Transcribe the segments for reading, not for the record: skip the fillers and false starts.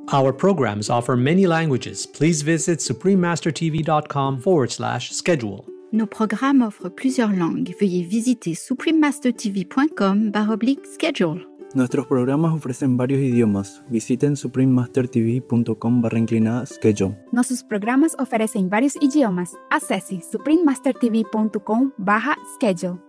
Our programs offer many languages. Please visit suprememastertv.com/schedule. Nos programmes offrent plusieurs langues. Veuillez visiter suprememastertv.com/schedule. Nuestros programas ofrecen varios idiomas. Visiten suprememastertv.com/schedule. Nossos programas oferecem vários idiomas. Acesse suprememastertv.com/schedule.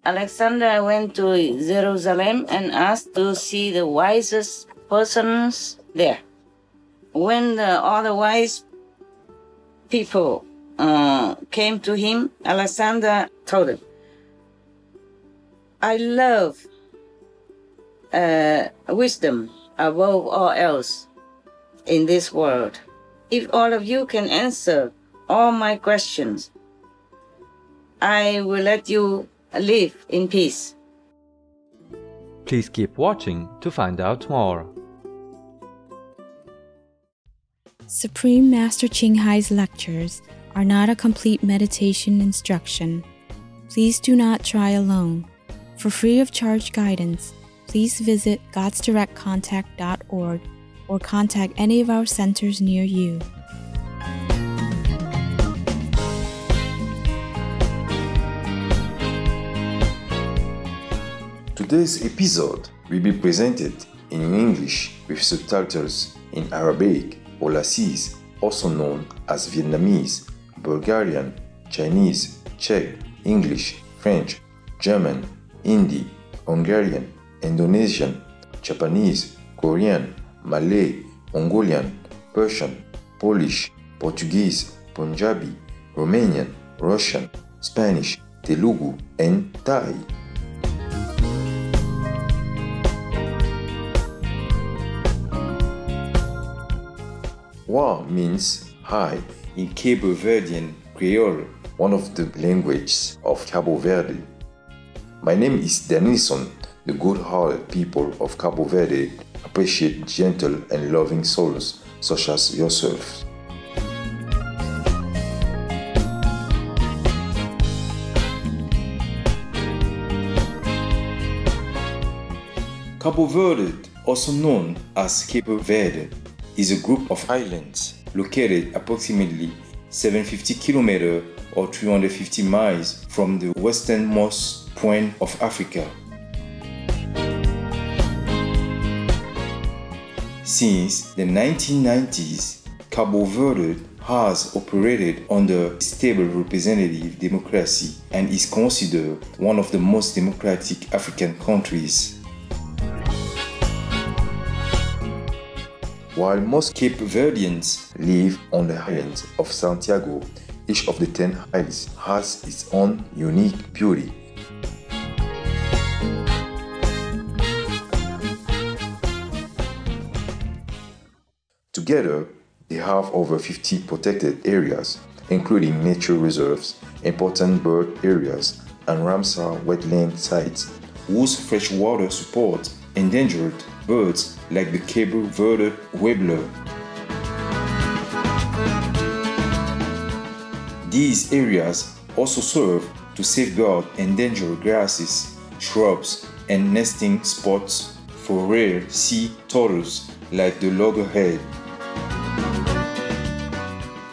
Alexander went to Jerusalem and asked to see the wisest persons there. When the other wise people came to him, Alexander told them, I love wisdom above all else in this world. If all of you can answer all my questions, I will let you live in peace. Please keep watching to find out more. Supreme Master Ching Hai's lectures are not a complete meditation instruction. Please do not try alone. For free of charge guidance, please visit godsdirectcontact.org or contact any of our centers near you. Today's episode will be presented in English with subtitles in Arabic or Lassis, also known as Vietnamese, Bulgarian, Chinese, Czech, English, French, German, Hindi, Hungarian, Indonesian, Japanese, Korean, Malay, Mongolian, Persian, Polish, Portuguese, Punjabi, Romanian, Russian, Spanish, Telugu, and Thai. Wa means high in Cabo Verdean Creole, one of the languages of Cabo Verde. My name is Denison. The good-hearted people of Cabo Verde appreciate gentle and loving souls such as yourself. Cabo Verde, also known as Cape Verde, is a group of islands located approximately 750 kilometers or 350 miles from the westernmost point of Africa. Since the 1990s, Cabo Verde has operated under stable representative democracy and is considered one of the most democratic African countries. While most Cape Verdeans live on the island of Santiago, each of the 10 islands has its own unique beauty. Together, they have over 50 protected areas, including nature reserves, important bird areas, and Ramsar wetland sites, whose freshwater support endangered birds like the Cabo Verde warbler. These areas also serve to safeguard endangered grasses, shrubs, and nesting spots for rare sea turtles like the loggerhead.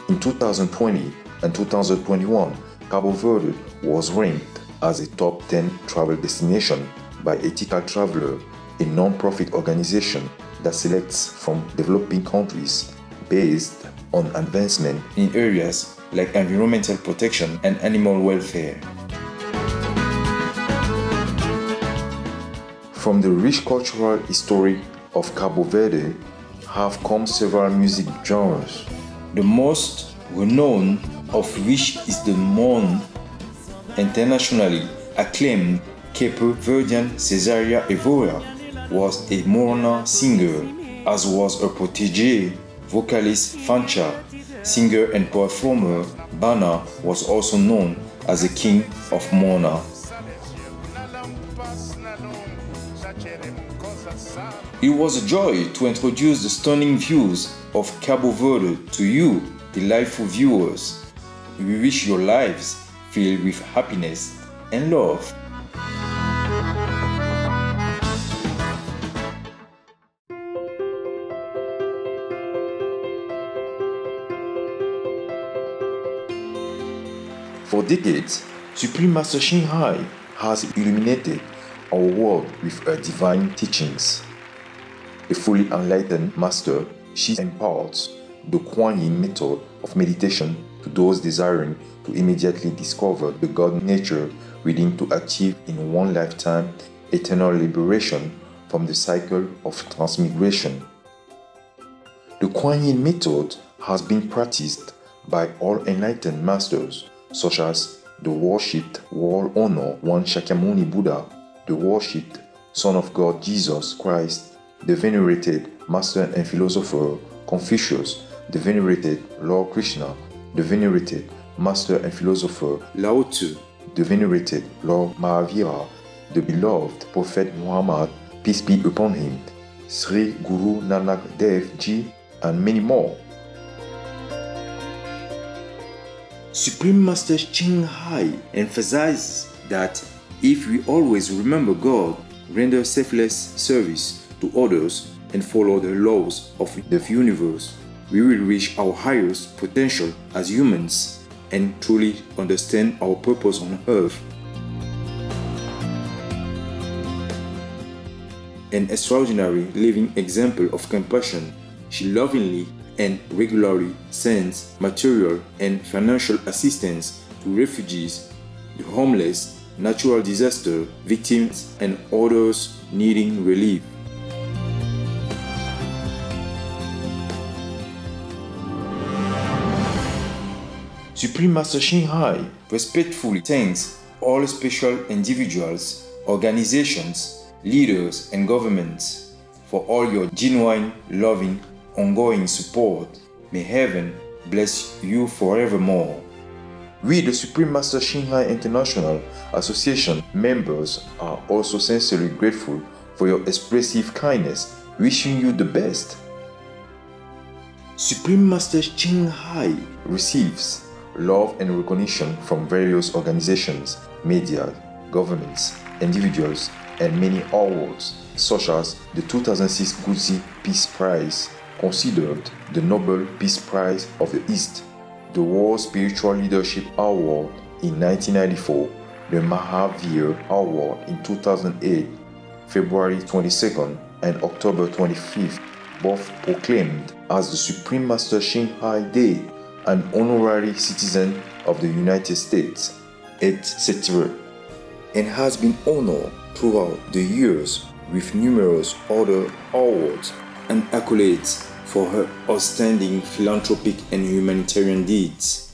In 2020 and 2021, Cabo Verde was ranked as a top 10 travel destination by Ethical Traveler, a non-profit organization that selects from developing countries based on advancement in areas like environmental protection and animal welfare. From the rich cultural history of Cabo Verde have come several music genres. The most renowned of which is the known internationally acclaimed Cape Verdean Cesaria Evora was a Morna singer, as was her protégé, vocalist Fancha. Singer and performer Bana was also known as the King of Morna. It was a joy to introduce the stunning views of Cabo Verde to you, delightful viewers. We wish your lives filled with happiness and love. For decades, Supreme Master Ching Hai has illuminated our world with her divine teachings. A fully enlightened master, she imparts the Kuan Yin method of meditation to those desiring to immediately discover the God nature within to achieve in one lifetime eternal liberation from the cycle of transmigration. The Kuan Yin method has been practiced by all enlightened masters, such as the worshipped World Honor One Shakyamuni Buddha, the worshipped Son of God Jesus Christ, the venerated Master and Philosopher Confucius, the venerated Lord Krishna, the venerated Master and Philosopher Lao Tzu, the venerated Lord Mahavira, the beloved Prophet Muhammad, peace be upon him, Sri Guru Nanak Dev Ji, and many more. Supreme Master Ching Hai emphasizes that if we always remember God, render selfless service to others, and follow the laws of the universe, we will reach our highest potential as humans and truly understand our purpose on earth. An extraordinary living example of compassion, she lovingly and regularly sends material and financial assistance to refugees, the homeless, natural disaster victims, and others needing relief. Supreme Master Ching Hai respectfully thanks all special individuals, organizations, leaders, and governments for all your genuine, loving, ongoing support. May heaven bless you forevermore. We, the Supreme Master Ching Hai International Association members, are also sincerely grateful for your expressive kindness, wishing you the best. Supreme Master Ching Hai receives love and recognition from various organizations, media, governments, individuals, and many awards, such as the 2006 Guzi Peace Prize, considered the Nobel Peace Prize of the East, the World Spiritual Leadership Award in 1994, the Mahavir Award in 2008, February 22nd and October 25th, both proclaimed as the Supreme Master Ching Hai Day, an honorary citizen of the United States, etc., and has been honored throughout the years with numerous other awards and accolades for her outstanding philanthropic and humanitarian deeds.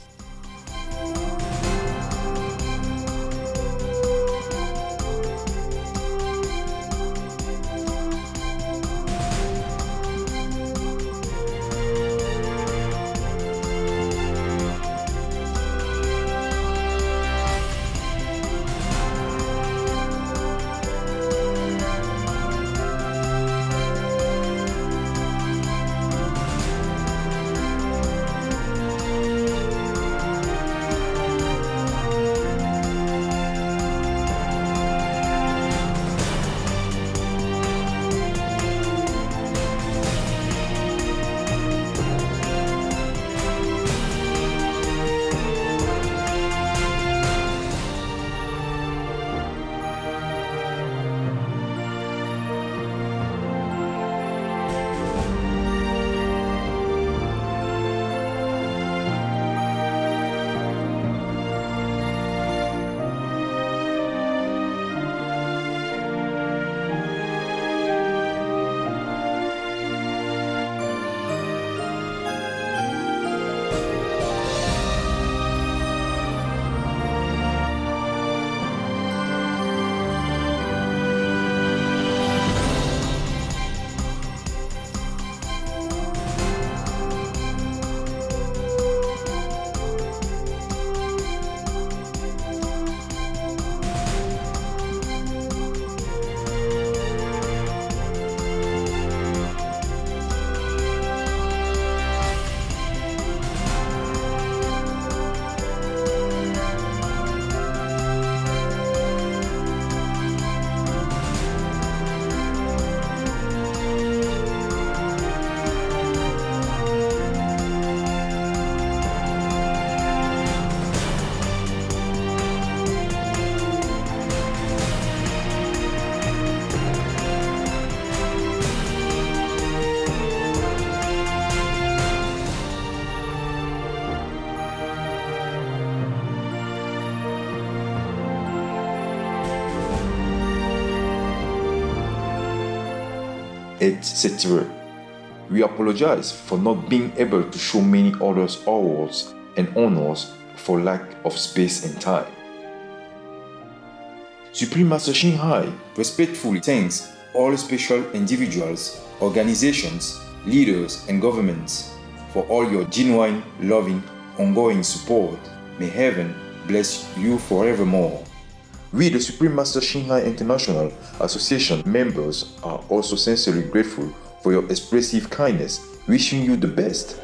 etc. We apologize for not being able to show many others awards and honors for lack of space and time. Supreme Master Shinhai respectfully thanks all special individuals, organizations, leaders, and governments for all your genuine, loving, ongoing support. May heaven bless you forevermore. We, the Supreme Master Shinhai International Association members, are also sincerely grateful for your expressive kindness, wishing you the best.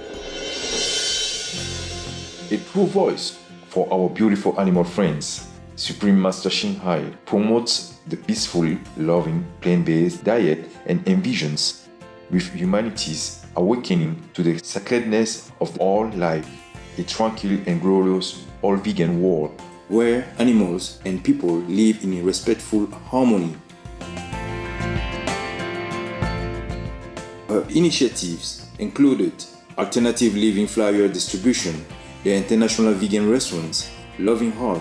A true voice for our beautiful animal friends, Supreme Master Shinhai promotes the peaceful, loving, plant-based diet and envisions with humanity's awakening to the sacredness of all life, a tranquil and glorious all-vegan world where animals and people live in a respectful harmony. Her initiatives included alternative living flyer distribution, the International Vegan Restaurants, Loving Heart,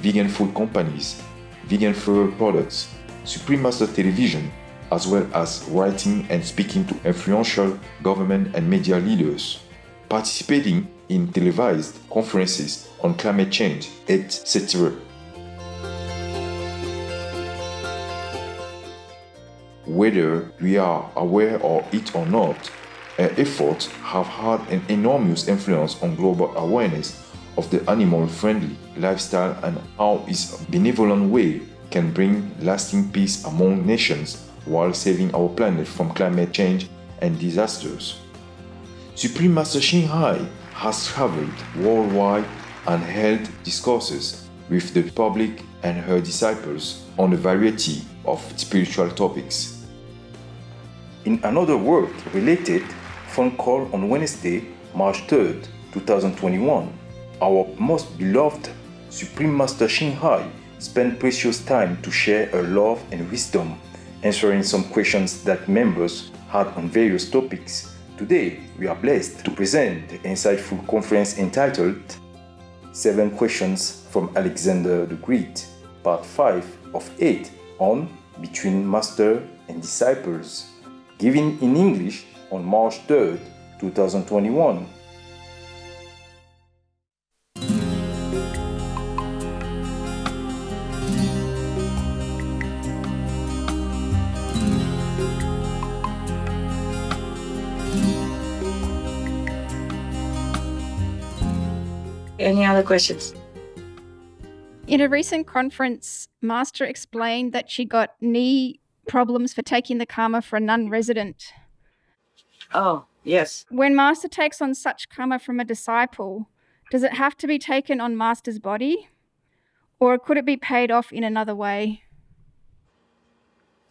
vegan food companies, vegan fur products, Supreme Master Television, as well as writing and speaking to influential government and media leaders, participating in televised conferences on climate change, etc. Whether we are aware of it or not, her efforts have had an enormous influence on global awareness of the animal-friendly lifestyle and how its benevolent way can bring lasting peace among nations while saving our planet from climate change and disasters. Supreme Master Shinhai has traveled worldwide and held discourses with the public and her disciples on a variety of spiritual topics. In another work-related phone call on Wednesday, March 3rd, 2021, our most beloved Supreme Master Shinhai spent precious time to share her love and wisdom, answering some questions that members had on various topics. Today, we are blessed to present the insightful conference entitled 7 Questions from Alexander the Great, Part 5 of 8 on Between Master and Disciples, given in English on March 3rd, 2021. Any other questions? In a recent conference, Master explained that she got knee problems for taking the karma for a non-resident. Oh, yes. When Master takes on such karma from a disciple, does it have to be taken on Master's body? Or could it be paid off in another way?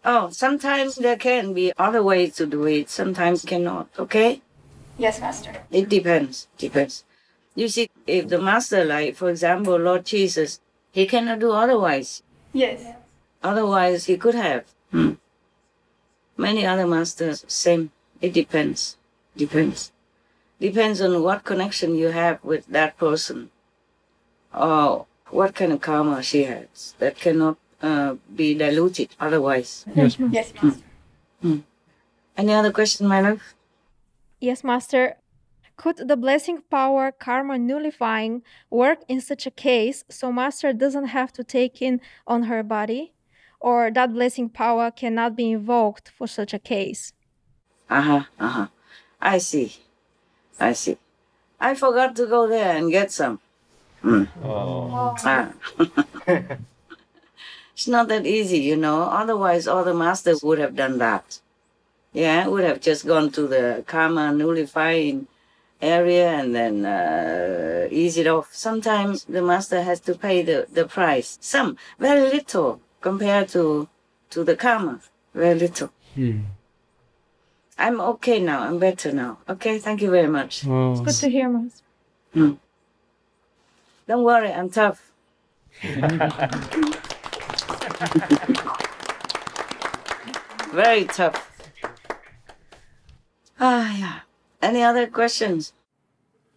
Oh, sometimes there can be other ways to do it, sometimes cannot, okay? Yes, Master. It depends. You see, if the Master, like, for example, Lord Jesus, he cannot do otherwise. Yes. Otherwise, he could have. Many other masters, same. It depends. Depends on what connection you have with that person, or what kind of karma she has. That cannot be diluted otherwise. Yes, Master. Any other question, my love? Yes, Master. Could the blessing power karma nullifying work in such a case so Master doesn't have to take in on her body? Or that blessing power cannot be invoked for such a case? I see. I forgot to go there and get some. It's not that easy, you know. Otherwise, all the masters would have done that. Yeah, would have just gone to the karma nullifying area and then ease it off. Sometimes the master has to pay the price. Some, very little compared to the karma. Very little. I'm okay now. I'm better now. Okay, thank you very much. It's good to hear, Master. Don't worry, I'm tough. Very tough. Yeah. Any other questions?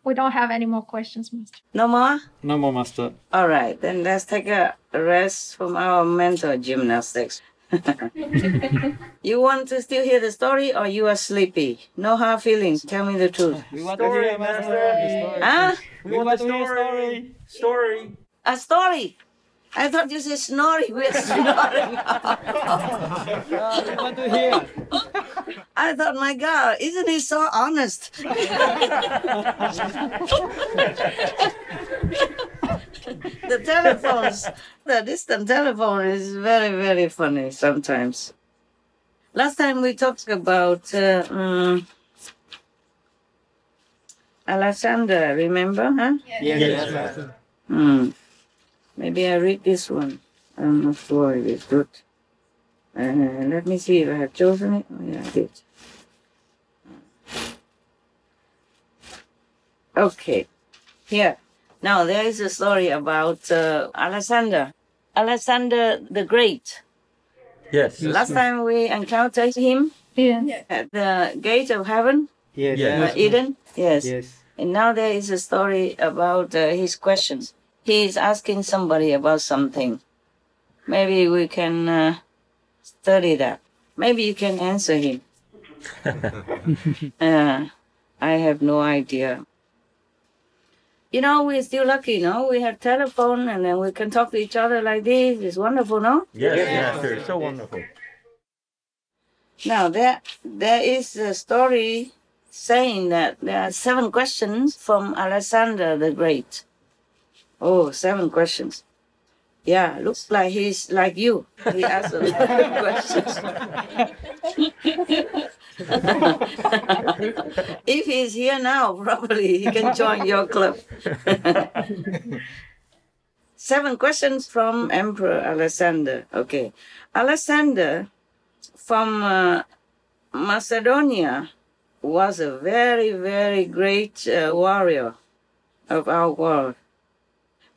We don't have any more questions, Master. No more? No more, Master. All right, then let's take a rest from our mental gymnastics. You want to still hear the story or you are sleepy? No hard feelings. Tell me the truth. We want to hear, Master. Huh? We want to hear story. Story. A story? I thought you said snoring. We're snoring. We want to hear. I thought, my God, isn't he so honest? The telephones, the distant telephone is very, very funny sometimes. Last time we talked about Alexander, remember, huh? Yes. Maybe I read this one. I'm not sure if it's good. Let me see if I have chosen it. Oh, yeah, I did. Okay, here. Now, there is a story about Alexander. Alexander the Great. Yes. Last time we encountered him at the gate of heaven, Yes. Eden. Yes. Yes. And now there is a story about his questions. He is asking somebody about something. Maybe we can study that. Maybe you can answer him. I have no idea. You know, we're still lucky, no? We have telephone and then we can talk to each other like this. It's wonderful, no? Yes, Master. So wonderful. Now, there is a story saying that there are 7 questions from Alexander the Great. Oh, 7 questions. Yeah, looks like he's like you. He asks a lot of questions. If he's here now, probably he can join your club. 7 questions from Emperor Alexander. Okay. Alexander from Macedonia was a very, very great warrior of our world.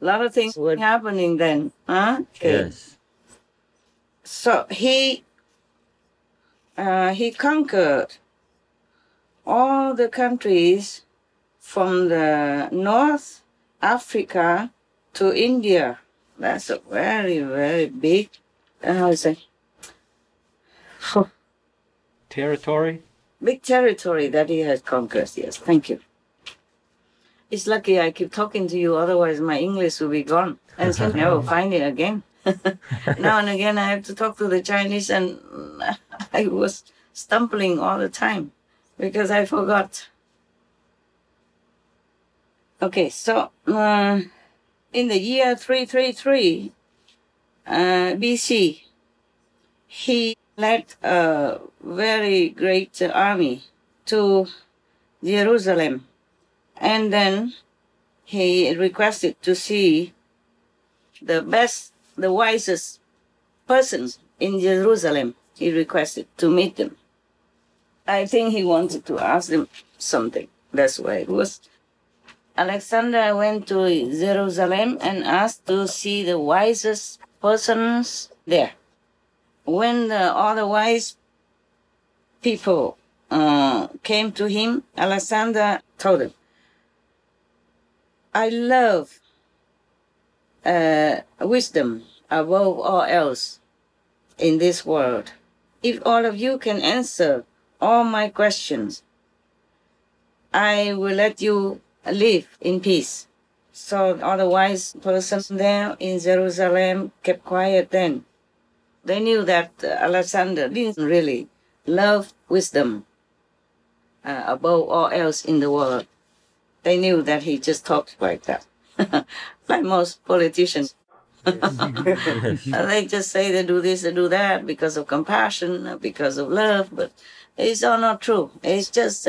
A lot of things were happening then. Huh? Okay. Yes. So he conquered all the countries from the North Africa to India. That's a very, very big, how to say, Territory. big territory that he has conquered. Yes, thank you. It's lucky I keep talking to you, otherwise my English will be gone. And so never find it again. Now and again I have to talk to the Chinese and I was stumbling all the time because I forgot. Okay, so in the year 333 BC, he led a very great army to Jerusalem. And then he requested to see the best, the wisest persons in Jerusalem. He requested to meet them. I think he wanted to ask them something. That's why it was. Alexander went to Jerusalem and asked to see the wisest persons there. When all the wise people came to him, Alexander told them, I love wisdom above all else in this world. If all of you can answer all my questions, I will let you live in peace. So all the wise persons there in Jerusalem kept quiet then. They knew that Alexander didn't really love wisdom above all else in the world. They knew that he just talked like that, like most politicians. They just say they do this, they do that because of compassion, because of love, but it's all not true. It's just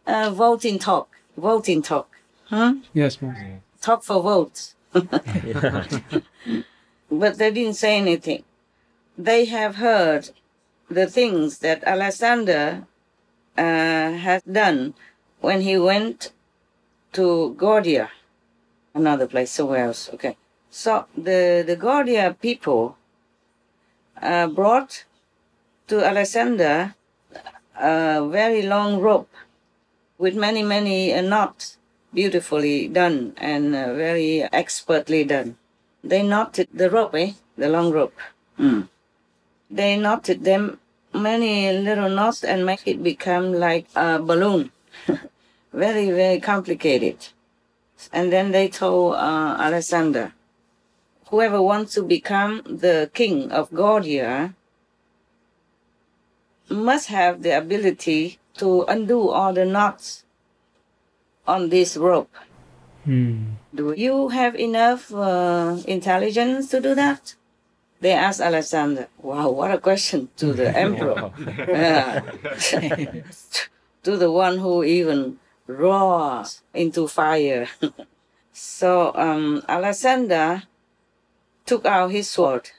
voting talk. Voting talk. Huh? Yes, ma'am. Talk for votes. But they didn't say anything. They have heard the things that Alexander has done when he went to Gordia, another place, somewhere else. Okay. So the Gordia people brought to Alexander a very long rope with many, many knots, beautifully done and very expertly done. They knotted the rope, the long rope. They knotted them many little knots and make it become like a balloon. Very, very complicated. And then they told Alexander, whoever wants to become the king of Gordia must have the ability to undo all the knots on this rope. Do you have enough intelligence to do that? They asked Alexander. Wow, what a question to the emperor. To the one who even roars into fire. So Alexander took out his sword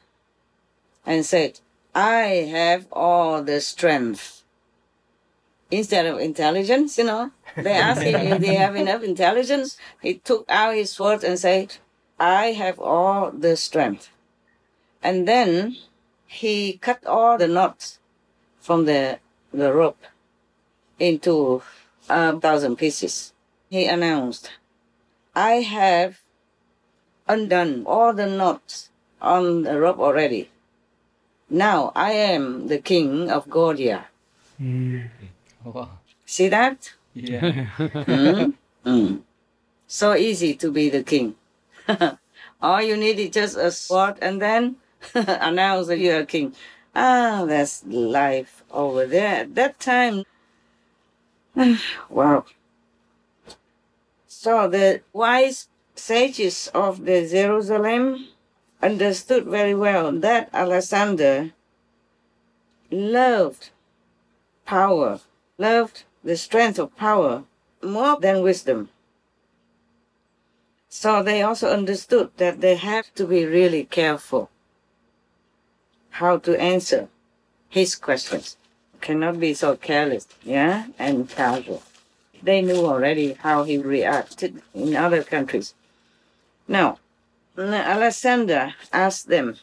and said, I have all the strength. Instead of intelligence, they asked him if they have enough intelligence. He took out his sword and said, I have all the strength. And then he cut all the knots from the rope into 1,000 pieces. He announced, I have undone all the knots on the rope already. Now I am the king of Gordia. Wow. See that? Yeah. So easy to be the king. All you need is just a sword and then announce that you're a king. That's life over there at that time. Wow. So the wise sages of the Jerusalem understood very well that Alexander loved power, loved the strength of power more than wisdom. So they also understood that they have to be really careful how to answer his questions. Cannot be so careless, and casual. They knew already how he reacted in other countries. Now, Alexander asked them,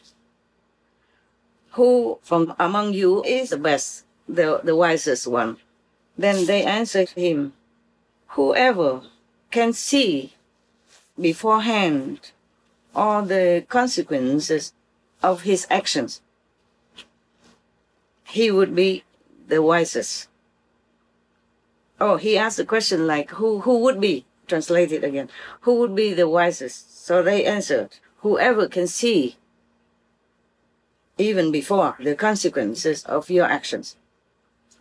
who from among you is the best, the wisest one? Then they answered him, whoever can see beforehand all the consequences of his actions, he would be the wisest. Oh, he asked the question like, who would be? Translated again. Who would be the wisest? So they answered, whoever can see even before the consequences of your actions.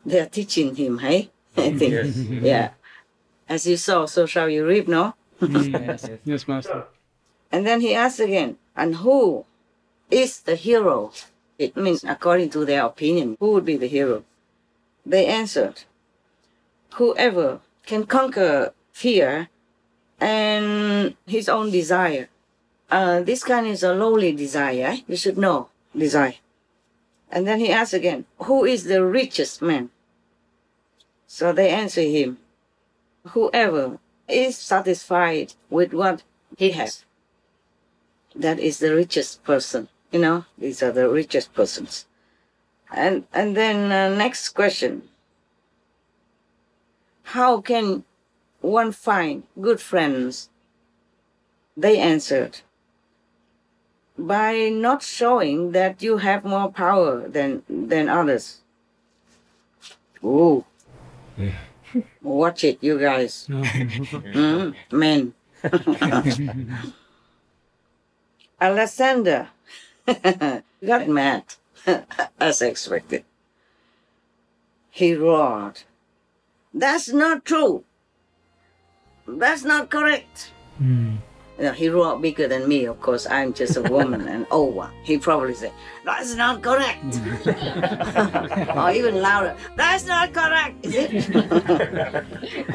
They are teaching him, hey? I think. Yes. Yeah. As you sow, so shall you reap, no? Yes, Master. And then he asked again, and who is the hero? It means according to their opinion, who would be the hero? They answered, whoever can conquer fear and his own desire. This kind is a lowly desire, you should know, desire. And then he asked again, who is the richest man? So they answer him, whoever is satisfied with what he has. That is the richest person. These are the richest persons. And then next question. How can one find good friends? They answered, by not showing that you have more power than others. Ooh. Watch it, you guys. Men. Alexander got mad, as expected. He roared, that's not true. That's not correct. He roared bigger than me, of course. I'm just a woman and old one. He probably said, that's not correct. Or even louder, that's not correct, is it?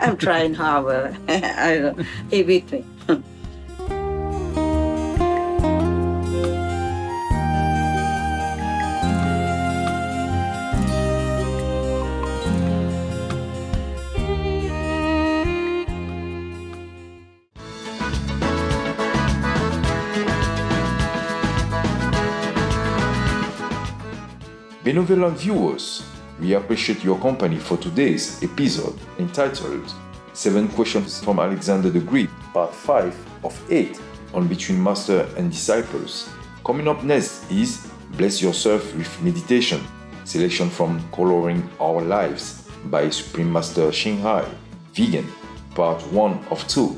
I'm trying hard, but he beat me. Benevolent viewers, we appreciate your company for today's episode entitled 7 Questions from Alexander the Great, Part 5 of 8 on Between Master and Disciples. Coming up next is Bless yourself with meditation. Selection from Coloring Our Lives by Supreme Master Shanghai. Vegan, part 1 of 2.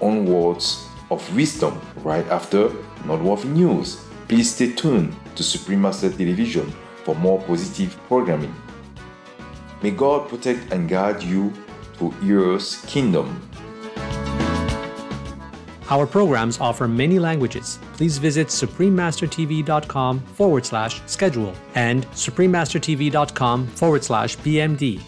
On Words of Wisdom, right after Noteworthy News. Please stay tuned to Supreme Master Television for more positive programming. May God protect and guide you to Earth's kingdom. Our programs offer many languages. Please visit suprememastertv.com/schedule and suprememastertv.com/BMD.